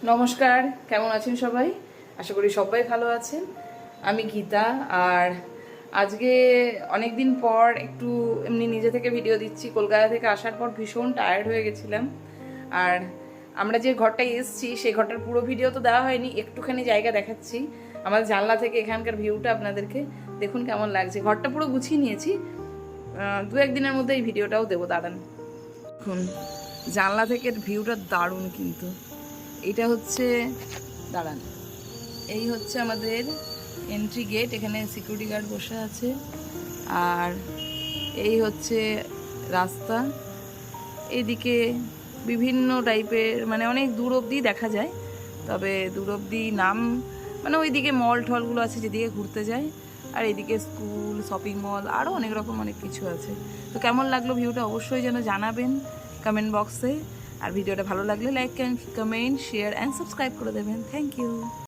নমস্কার, কেমন আছেন সবাই? আশা করি সবাই ভালো আছেন। আমি গীতা, আর আজকে অনেক দিন পর একটু এমনি নিজে থেকে ভিডিও দিচ্ছি। কলকাতা থেকে আসার পর ভীষণ টায়ার্ড হয়ে গেছিলাম। আর আমরা যে ঘরটায় এসেছি সেই ঘরটার পুরো ভিডিও তো দেওয়া হয়নি, একটুখানি জায়গা দেখাচ্ছি। আমাদের জানলা থেকে এখানকার ভিউটা আপনাদেরকে দেখুন কেমন লাগছে। ঘরটা পুরো গুছিয়ে নিয়েছি, দু একদিনের মধ্যে এই ভিডিওটাও দেবো, দাঁড়ান। দেখুন জানলা থেকে ভিউটা দারুণ, কিন্তু এটা হচ্ছে, দাঁড়ান, এই হচ্ছে আমাদের এন্ট্রি গেট। এখানে সিকিউরিটি গার্ড বসে আছে। আর এই হচ্ছে রাস্তা। এইদিকে বিভিন্ন টাইপের, মানে অনেক দূর অবধি দেখা যায়, তবে দূর অবধি নাম মানে ওইদিকে মল টলগুলো আছে যেদিকে ঘুরতে যায়। আর এদিকে স্কুল, শপিং মল, আরও অনেক রকম অনেক কিছু আছে। তো কেমন লাগলো ভিউটা অবশ্যই যেন জানাবেন কমেন্ট বক্সে। আর ভিডিওটা ভালো লাগলে like, comment, share and subscribe করে দেবেন। Thank you.